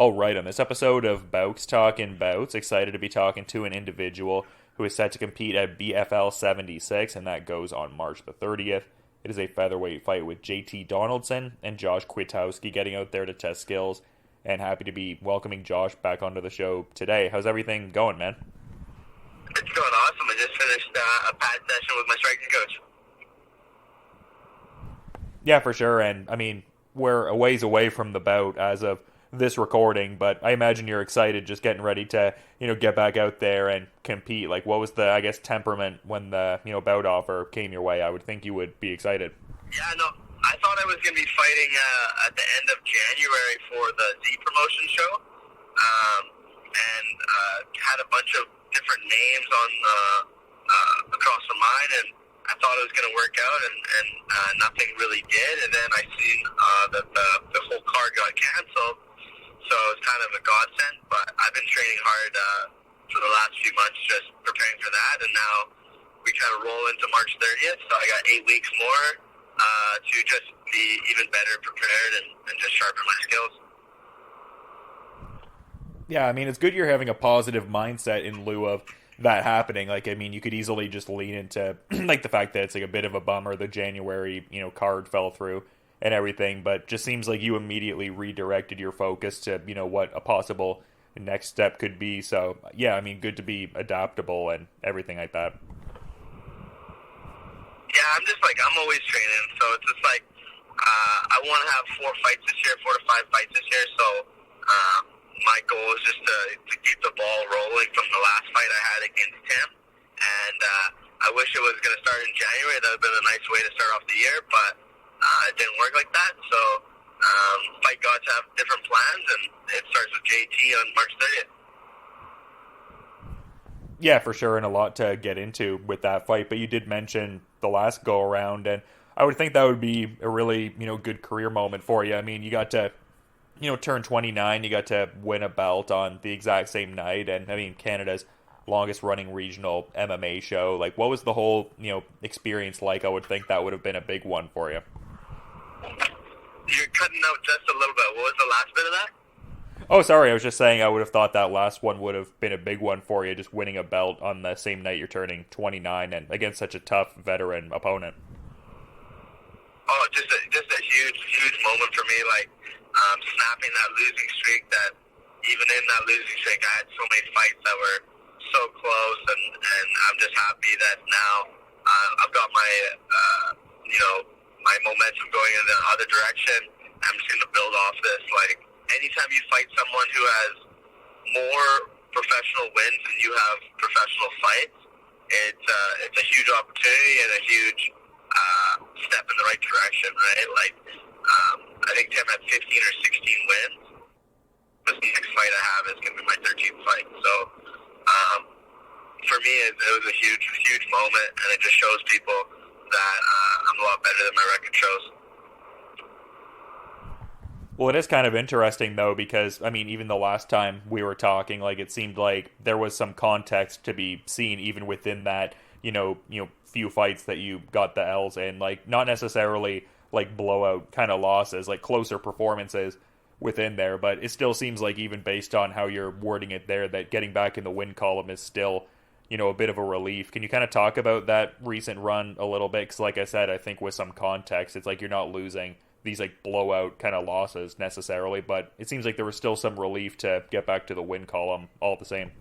All right, on this episode of Bowks Talking Bouts, excited to be talking to an individual who is set to compete at BFL 76, and that goes on March the 30th. It is a featherweight fight with JT Donaldson and Josh Kwiatkowski getting out there to test skills, and happy to be welcoming Josh back onto the show today. How's everything going, man? It's going awesome. I just finished a pad session with my striking coach. Yeah, for sure, and I mean, we're a ways away from the bout as of this recording, but I imagine you're excited just getting ready to, get back out there and compete. Like, what was the, temperament when the, bout offer came your way? I would think you would be excited. Yeah, no, I thought I was going to be fighting at the end of January for the Z promotion show, and had a bunch of different names on across the mind, and I thought it was going to work out, and nothing really did. And then I seen that the whole card got canceled. So it's kind of a godsend, but I've been training hard for the last few months, just preparing for that, and now we kind of roll into March 30th, so I got 8 weeks more to just be even better prepared and just sharpen my skills. Yeah, I mean, it's good you're having a positive mindset in lieu of that happening. Like, I mean, you could easily just lean into, like, the fact that it's, like, a bit of a bummer the January, card fell through and everything, but just seems like you immediately redirected your focus to, what a possible next step could be. So, yeah, I mean, good to be adaptable and everything like that. Yeah, I'm always training, so it's just like, I want to have 4 fights this year, 4 to 5 fights this year, so my goal is just to keep the ball rolling from the last fight I had against him, and I wish it was going to start in January. That would have been a nice way to start off the year, but it didn't work like that, so fight gods have different plans, and it starts with JT on March 30th. Yeah, for sure, and a lot to get into with that fight, but you did mention the last go-around, and I would think that would be a really, good career moment for you. I mean, you got to, turn 29, you got to win a belt on the exact same night, and, I mean, Canada's longest-running regional MMA show. Like, what was the whole, experience like? I would think that would have been a big one for you. You're cutting out just a little bit. What was the last bit of that? Oh, sorry. I was just saying I would have thought that last one would have been a big one for you, just winning a belt on the same night you're turning 29 and against such a tough veteran opponent. Oh, just a huge moment for me. Like, snapping that losing streak. That even in that losing streak, I had so many fights that were so close, and I'm just happy that now I've got my my momentum going in the other direction. I'm just going to build off this. Like, anytime you fight someone who has more professional wins than you have professional fights, it's a huge opportunity and a huge step in the right direction, right? Like, I think Tim had 15 or 16 wins. This next fight I have is going to be my 13th fight. So, for me, it was a huge moment, and it just shows people that I'm a lot better than my record shows. Well, it is kind of interesting, though, because, I mean, even the last time we were talking, like, it seemed like there was some context to be seen even within that, few fights that you got the L's in. Like, not necessarily, like, blowout kind of losses, like, closer performances within there, but it still seems like even based on how you're wording it there, that getting back in the win column is still, a bit of a relief. Can you kind of talk about that recent run a little bit? Because, like I said, I think with some context, it's like you're not losing these, like, blowout kind of losses necessarily, but it seems like there was still some relief to get back to the win column all the same.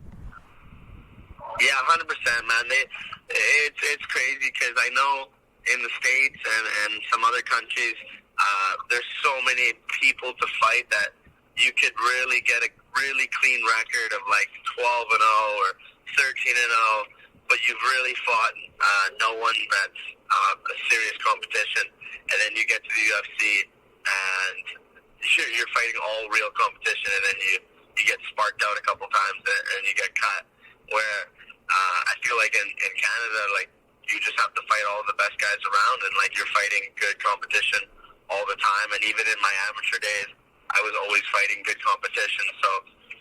Yeah, 100%, man. It's crazy because I know in the States and some other countries, there's so many people to fight that you could really get a really clean record of like 12-0 or 13-0, but you've really fought no one that's a serious competition, and then you get to the UFC and you're fighting all real competition, and then you get sparked out a couple times and you get cut. Where I feel like in Canada, like, you just have to fight all the best guys around, and like you're fighting good competition all the time. And even in my amateur days, I was always fighting good competition. So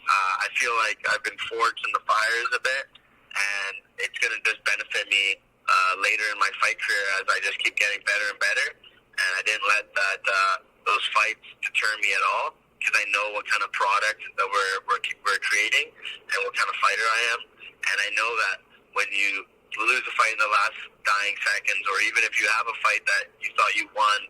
I feel like I've been forged in the fires a bit, and it's going to just benefit me later in my fight career as I just keep getting better and better. And I didn't let those fights deter me at all. because I know what kind of product that we're creating and what kind of fighter I am. And I know that when you lose a fight in the last dying seconds, or even if you have a fight that you thought you won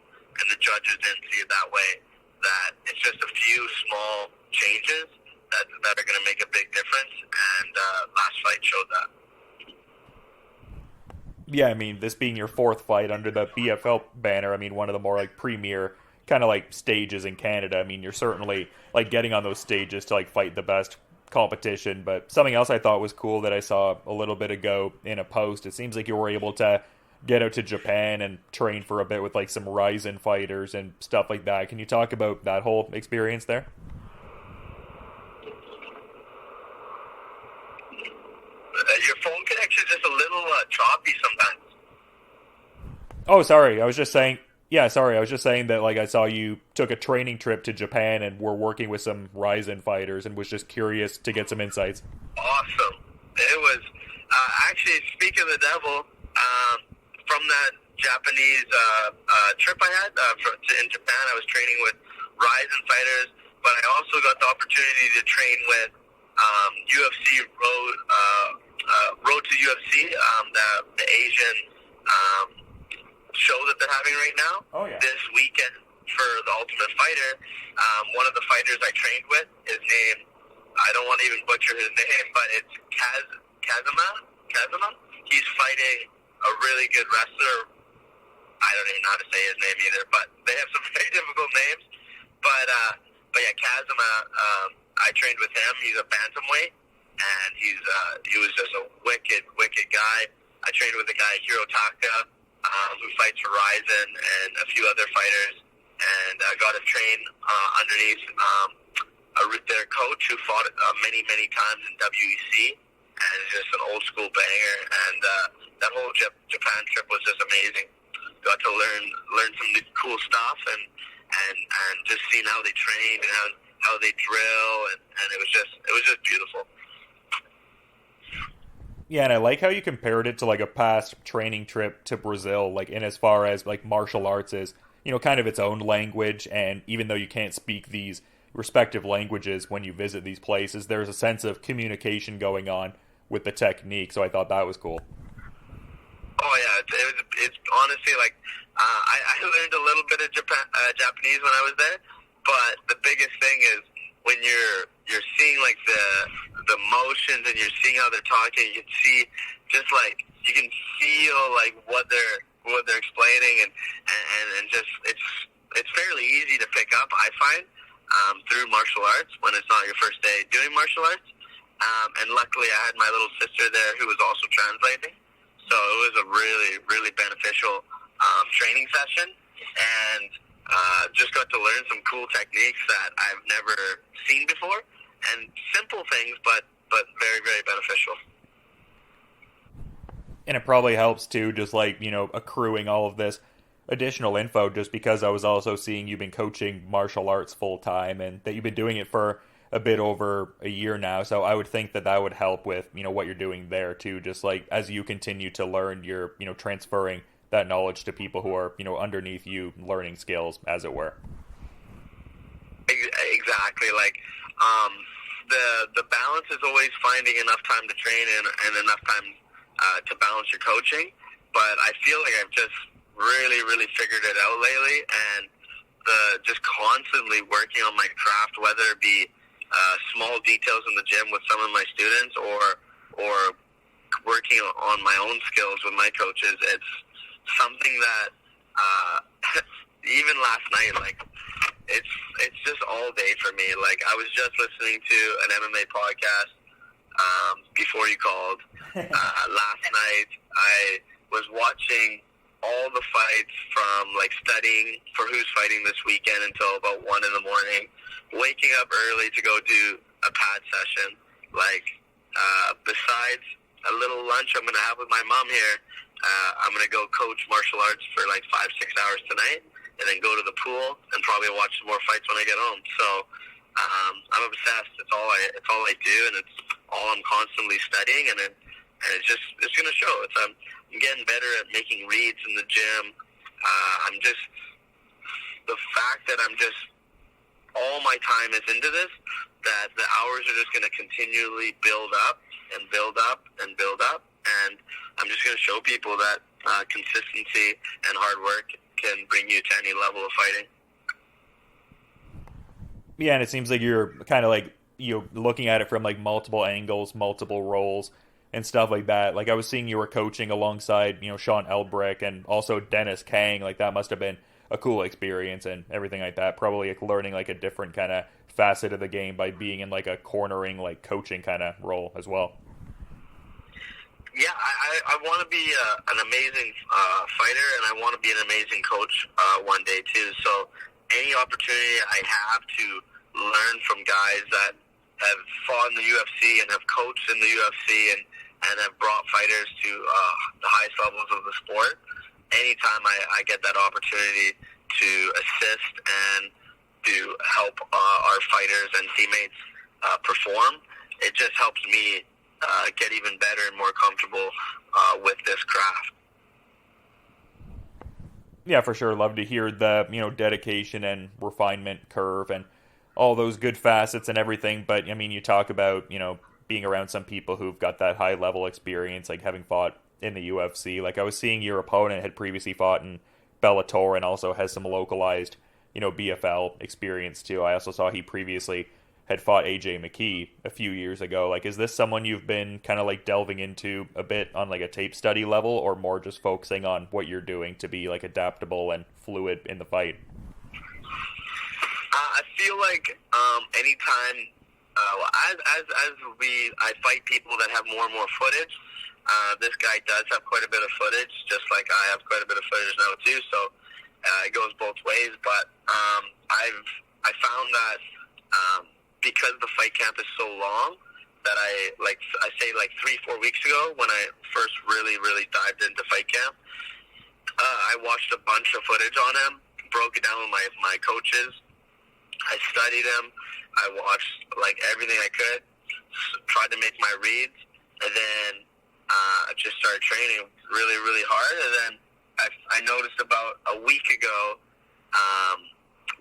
and the judges didn't see it that way, that it's just a few small changes that are going to make a big difference. And last fight showed that. Yeah, I mean, this being your fourth fight under the BFL banner, I mean, one of the more like premier kind of like stages in Canada. I mean, you're certainly like getting on those stages to like fight the best competition. But something else I thought was cool that I saw a little bit ago in a post, it seems like you were able to get out to Japan and train for a bit with like some Ryzen fighters and stuff like that. Can you talk about that whole experience there? Your phone connection is just a little choppy sometimes. Oh, sorry. I was just saying that like I saw you took a training trip to Japan and were working with some Ryzen fighters and was just curious to get some insights. Awesome. It was actually, speaking of the devil, from that Japanese trip I had in Japan, I was training with Ryzen fighters, but I also got the opportunity to train with UFC Road to UFC, the Asian show that they're having right now. Oh, yeah. This weekend for the Ultimate Fighter. One of the fighters I trained with, his name, I don't want to even butcher his name, but it's Kazuma. He's fighting a really good wrestler. I don't even know how to say his name either, but they have some very difficult names. But yeah, Kazuma, I trained with him. He's a bantamweight, and he was just a wicked guy. I trained with a guy, Hirotaka, who fights for Ryzen, and a few other fighters, and I got to train underneath their coach who fought many times in WEC, and is just an old school banger. And that whole Japan trip was just amazing. Got to learn some cool stuff, and just seeing how they train and how they drill, and it was just beautiful. Yeah, and I like how you compared it to like a past training trip to Brazil, like in as far as like martial arts is, you know, kind of its own language, and even though you can't speak these respective languages when you visit these places, there's a sense of communication going on with the technique, so I thought that was cool. Oh yeah, it's honestly like I learned a little bit of Japanese when I was there, but the biggest thing is when you're seeing like the motions and you're seeing how they're talking, you can see just like you can feel like what they're explaining, and just it's fairly easy to pick up, I find, through martial arts when it's not your first day doing martial arts. And luckily I had my little sister there who was also translating, so it was a really beneficial training session, and just got to learn some cool techniques that I've never seen before, and simple things, but very beneficial. And it probably helps too, just like, you know, accruing all of this additional info, just because I was also seeing you've been coaching martial arts full time and that you've been doing it for a bit over a year now. So I would think that would help with, you know, what you're doing there too, just like as you continue to learn, you're, you know, transferring that knowledge to people who are, you know, underneath you, learning skills, as it were. Exactly. Like, the balance is always finding enough time to train and enough time to balance your coaching. But I feel like I've just really figured it out lately, and just constantly working on my craft, whether it be small details in the gym with some of my students, or working on my own skills with my coaches. It's something that even last night, like it's just all day for me. Like I was just listening to an MMA podcast before you called. Last night I was watching all the fights, from like studying for who's fighting this weekend until about 1 a.m, waking up early to go do a pad session. Like besides a little lunch I'm going to have with my mom here, I'm going to go coach martial arts for like 5-6 hours tonight, and then go to the pool and probably watch some more fights when I get home. So I'm obsessed. It's all I do, and it's all I'm constantly studying, and it's going to show. I'm getting better at making reads in the gym. I'm just, the fact that I'm just all my time is into this, that the hours are just going to continually build up and build up and build up. And I'm just going to show people that consistency and hard work can bring you to any level of fighting. Yeah, and it seems like you're kind of like, looking at it from like multiple angles, multiple roles, and stuff like that. Like I was seeing you were coaching alongside, Sean Elbrick and also Dennis Kang. Like that must have been a cool experience and everything like that. Probably like learning like a different kind of facet of the game by being in like a cornering, like coaching kind of role as well. Yeah, I want to be an amazing fighter, and I want to be an amazing coach one day too. So any opportunity I have to learn from guys that have fought in the UFC and have coached in the UFC and have brought fighters to the highest levels of the sport, anytime I get that opportunity to assist and to help our fighters and teammates perform, it just helps me get even better and more comfortable with this craft. Yeah, for sure. Love to hear the, dedication and refinement curve and all those good facets and everything. But, I mean, you talk about, being around some people who've got that high level experience, like having fought in the UFC. Like I was seeing your opponent had previously fought in Bellator and also has some localized, BFL experience too. I also saw he previously had fought AJ McKee a few years ago. Like, is this someone you've been kind of like delving into a bit on like a tape study level, or more just focusing on what you're doing to be like adaptable and fluid in the fight? I feel like anytime I fight people that have more and more footage. This guy does have quite a bit of footage, just like I have quite a bit of footage now too. So it goes both ways. But I found that because the fight camp is so long, that I say 3-4 weeks ago when I first really dived into fight camp, I watched a bunch of footage on him, broke it down with my coaches. I studied him. I watched everything I could, tried to make my reads, and then I just started training really hard. And then I noticed about a week ago,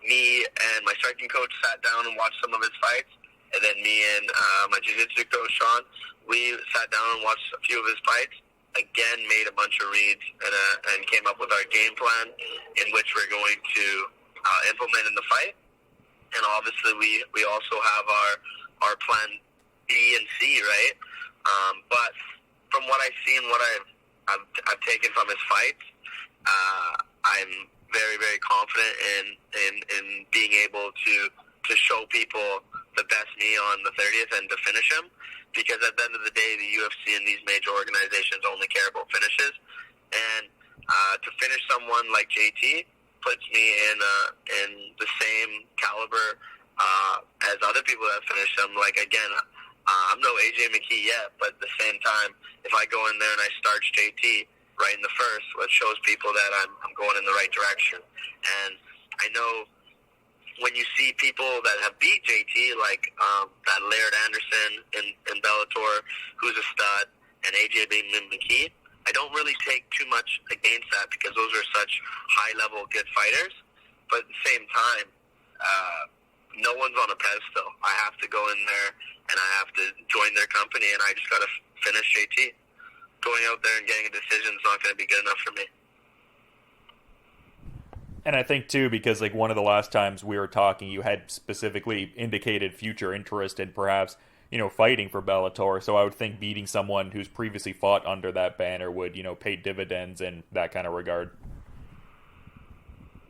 me and my striking coach sat down and watched some of his fights, and then me and my jiu-jitsu coach Sean, we sat down and watched a few of his fights. Again, made a bunch of reads and came up with our game plan in which we're going to implement in the fight. And obviously, we also have our plan B and C, right? But from what I've seen, what I've taken from his fights, I'm very confident in being able to show people the best me on the 30th and to finish him. Because at the end of the day, the UFC and these major organizations only care about finishes. And to finish someone like JT puts me in the same caliber as other people that finished him. Like, again, I'm no AJ McKee yet, but at the same time, if I go in there and I starch JT right in the first, it shows people that I'm going in the right direction. And I know when you see people that have beat JT, like that Laird Anderson in Bellator, who's a stud, and AJ McKee, I don't really take too much against that because those are such high-level good fighters. But at the same time, no one's on a pedestal. I have to go in there and I have to join their company, and I just got to finish JT. Going out there and getting a decision is not going to be good enough for me. And I think, too, because like one of the last times we were talking, you had specifically indicated future interest in perhaps, fighting for Bellator. So I would think beating someone who's previously fought under that banner would, pay dividends in that kind of regard.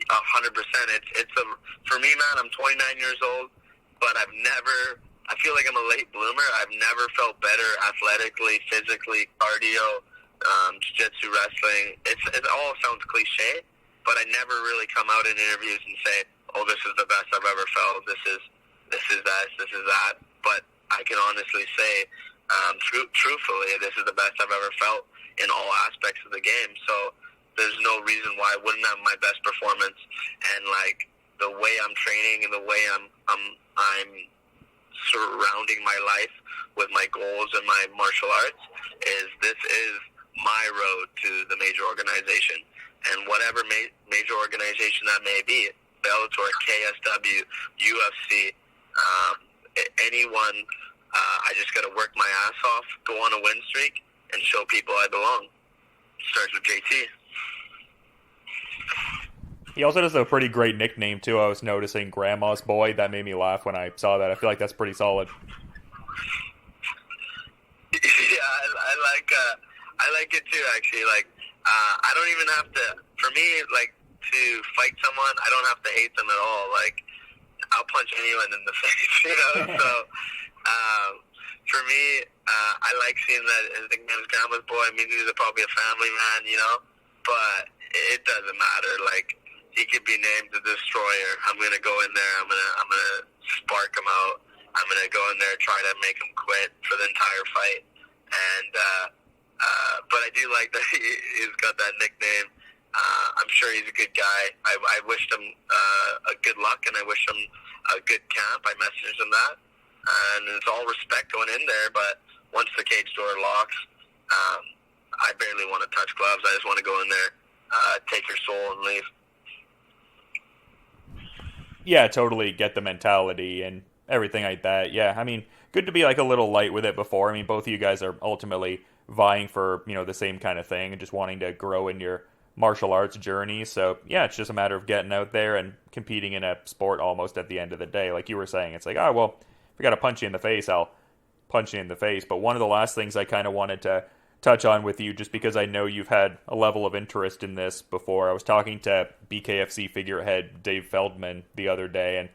100%. It's for me, man, I'm 29 years old, but I feel like I'm a late bloomer. I've never felt better athletically, physically, cardio, jiu-jitsu, wrestling. It all sounds cliche, but I never really come out in interviews and say, oh, this is the best I've ever felt. This is that. But I can honestly say, truthfully, this is the best I've ever felt in all aspects of the game. So there's no reason why I wouldn't have my best performance. And like the way I'm training and the way I'm surrounding my life with my goals and my martial arts this is my road to the major organization. And whatever major organization that may be, Bellator, KSW, UFC, anyone. I just got to work my ass off, go on a win streak, and show people I belong. Starts with JT. He also has a pretty great nickname too. I was noticing, Grandma's Boy. That made me laugh when I saw that. I feel like that's pretty solid. Yeah, I like it too. Actually, I don't even have to. For me, to fight someone, I don't have to hate them at all. I'll punch anyone in the face, So, for me, I like seeing that his nickname is Grandma's Boy. I mean, he's probably a family man, But it doesn't matter. He could be named the Destroyer. I'm gonna go in there. I'm gonna spark him out. I'm gonna go in there, try to make him quit for the entire fight. And but I do like that he's got that nickname. I'm sure he's a good guy. I wished him a good luck, and I wish him a good camp. I messaged him that, and it's all respect going in there. But once the cage door locks, I barely want to touch gloves. I just want to go in there, take your soul, and leave. Yeah, totally get the mentality and everything like that. Yeah, I mean, good to be a little light with it before. I mean, both of you guys are ultimately vying for, the same kind of thing and just wanting to grow in your martial arts journey. So, yeah, it's just a matter of getting out there and competing in a sport almost at the end of the day. Like you were saying, it's like, oh, well, if I got to punch you in the face, I'll punch you in the face. But one of the last things I kind of wanted to touch on with you, just because I know you've had a level of interest in this before. I was talking to BKFC figurehead Dave Feldman the other day, and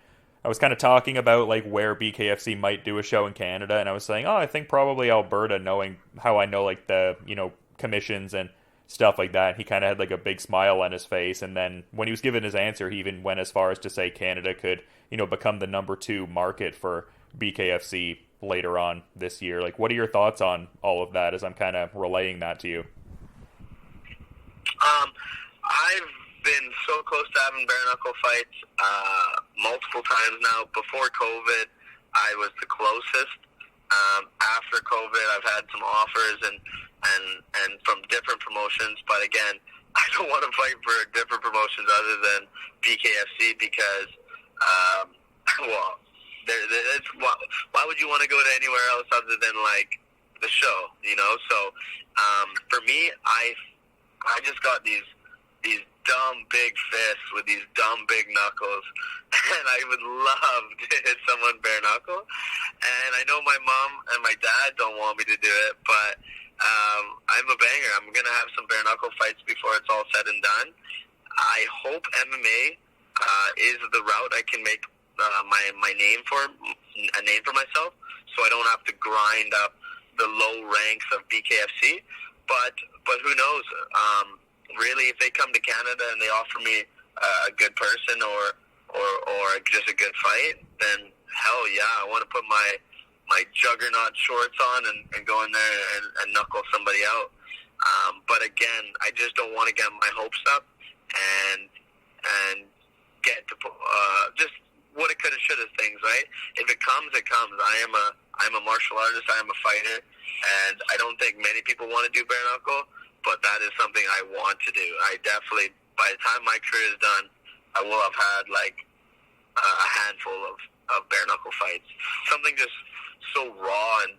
I was kind of talking about where BKFC might do a show in Canada, and I was saying, I think probably Alberta, knowing how I know the commissions and stuff like that. He kind of had a big smile on his face, and then when he was given his answer, he even went as far as to say Canada could become the number 2 market for BKFC later on this year. What are your thoughts on all of that as I'm kind of relaying that to you? I've been so close to having bare knuckle fights multiple times now. Before COVID, I was the closest. After COVID, I've had some offers and from different promotions, but again, I don't want to fight for different promotions other than BKFC because, why would you want to go to anywhere else other than the show? So for me, I just got these dumb big fists with these dumb big knuckles, and I would love to hit someone bare knuckle. And I know my mom and my dad don't want me to do it, but I'm a banger. I'm gonna have some bare knuckle fights before it's all said and done. I hope MMA is the route I can make my name for a name for myself, so I don't have to grind up the low ranks of BKFC. But who knows? Really, if they come to Canada and they offer me a good person or just a good fight, then hell yeah, I want to put my juggernaut shorts on and go in there and knuckle somebody out. But again, I just don't want to get my hopes up and get to just what it could have, should have things, right? If it comes, it comes. I'm a martial artist. I am a fighter, and I don't think many people want to do bare knuckle, but that is something I want to do. I definitely, by the time my career is done, I will have had a handful of bare knuckle fights. Something just so raw and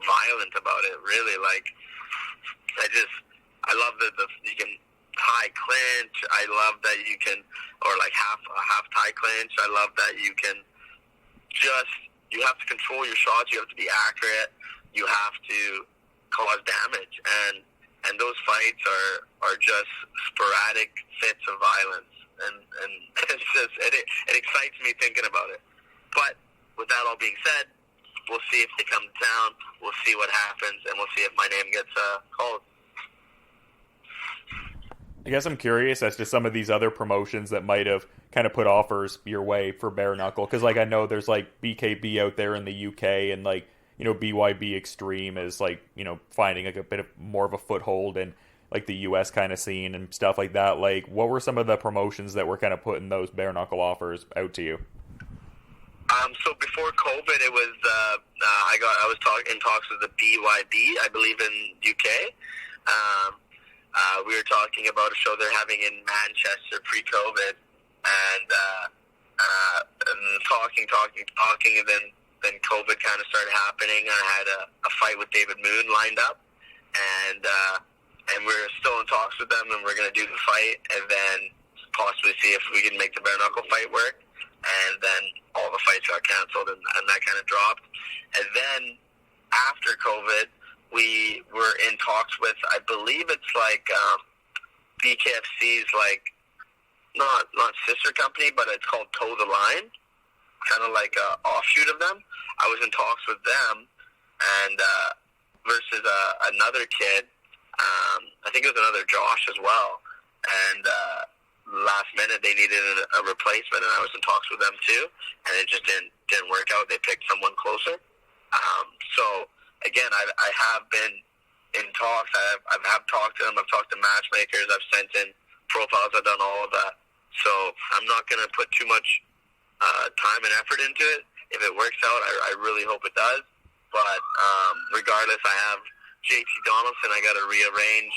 violent about it. Really, I love that you can tie clinch. I love that you can, or half tie clinch. I love that you can you have to control your shots. You have to be accurate. You have to cause damage, and those fights are just sporadic fits of violence, and it's just it excites me thinking about it. But with that all being said, we'll see if they come to town. We'll see what happens, and we'll see if my name gets called. I guess I'm curious as to some of these other promotions that might have kind of put offers your way for bare knuckle, because I know there's BKB out there in the UK, and BYB Extreme is finding a bit of more of a foothold in the US kind of scene and stuff like that. What were some of the promotions that were kind of putting those bare knuckle offers out to you? So before COVID, it was I was in talks with the BYB, I believe in UK. We were talking about a show they're having in Manchester pre-COVID, and talking, and then COVID kind of started happening. I had a fight with David Moon lined up, and we're still in talks with them, and we're going to do the fight, and then possibly see if we can make the bare knuckle fight work. And then all the fights got canceled, and that kind of dropped. And then after COVID, we were in talks with, I believe it's like BKFC's like not sister company, but it's called Toe the Line, kind of like a offshoot of them. I was in talks with them, and versus another kid. I think it was another Josh as well, and last minute they needed a replacement, and I was in talks with them too, and it just didn't work out. They picked someone closer. So again, I have been in talks. I have talked to them. I've talked to matchmakers. I've sent in profiles. I've done all of that. So I'm not going to put too much time and effort into it. If it works out, I really hope it does. But regardless, I have JT Donaldson. I got to rearrange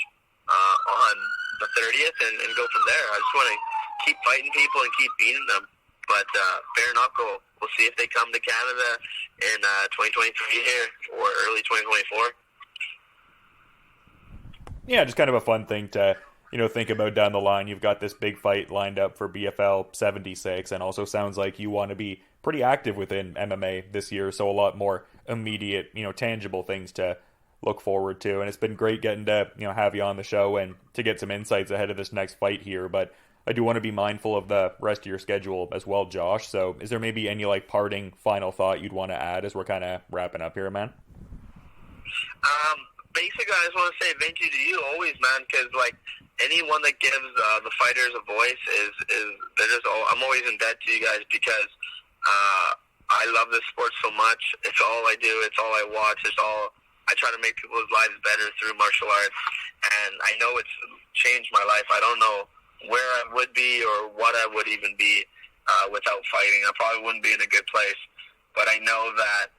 on the 30th and go from there. I just want to keep fighting people and keep beating them. But bare knuckle, we'll see if they come to Canada in 2023 here or early 2024. Yeah, just kind of a fun thing to think about down the line. You've got this big fight lined up for BFL 76, and also sounds like you want to be pretty active within MMA this year, so a lot more immediate, tangible things to look forward to. And it's been great getting to have you on the show and to get some insights ahead of this next fight here. But I do want to be mindful of the rest of your schedule as well, Josh. So is there maybe any parting final thought you'd want to add as we're kind of wrapping up here, man? Basically, I just want to say thank you to you always, man, because anyone that gives the fighters a voice is they're just I'm always in debt to you guys, because I love this sport so much. It's all I do. It's all I watch. I try to make people's lives better through martial arts, and I know it's changed my life. I don't know where I would be or what I would even be without fighting. I probably wouldn't be in a good place, but I know that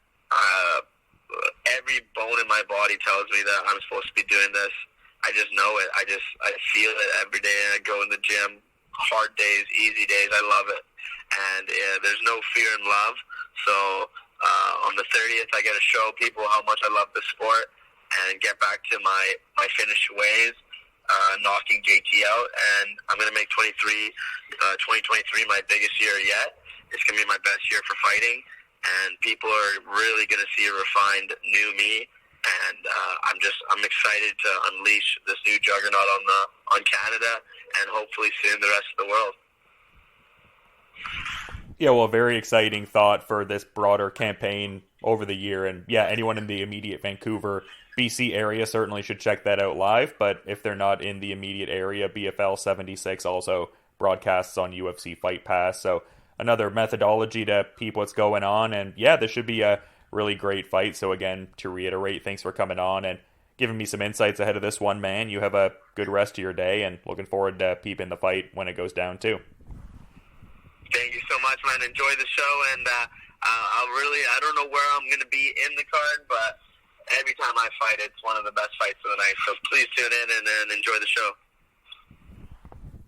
every bone in my body tells me that I'm supposed to be doing this. I just know it. I feel it every day. I go in the gym, hard days, easy days. I love it, and there's no fear in love. So on the 30th, I got to show people how much I love the sport and get back to my finished ways, knocking JT out. And I'm going to make 2023 my biggest year yet. It's going to be my best year for fighting, and people are really going to see a refined new me. And I'm excited to unleash this new juggernaut on Canada, and hopefully soon the rest of the world. Yeah, well, very exciting thought for this broader campaign over the year. And yeah, anyone in the immediate Vancouver, BC area certainly should check that out live. But if they're not in the immediate area, BFL 76 also broadcasts on UFC Fight Pass. So another methodology to peep what's going on. And yeah, this should be a really great fight. So again, to reiterate, thanks for coming on and giving me some insights ahead of this one, man. You have a good rest of your day, and looking forward to peeping the fight when it goes down too. Thank you so much, man. Enjoy the show, and I don't know where I'm going to be in the card, but every time I fight, it's one of the best fights of the night. So please tune in and enjoy the show.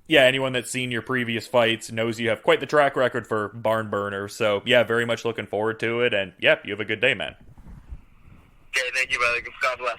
Yeah, anyone that's seen your previous fights knows you have quite the track record for barn burner. So yeah, very much looking forward to it. And yep, you have a good day, man. Okay, thank you, brother. God bless.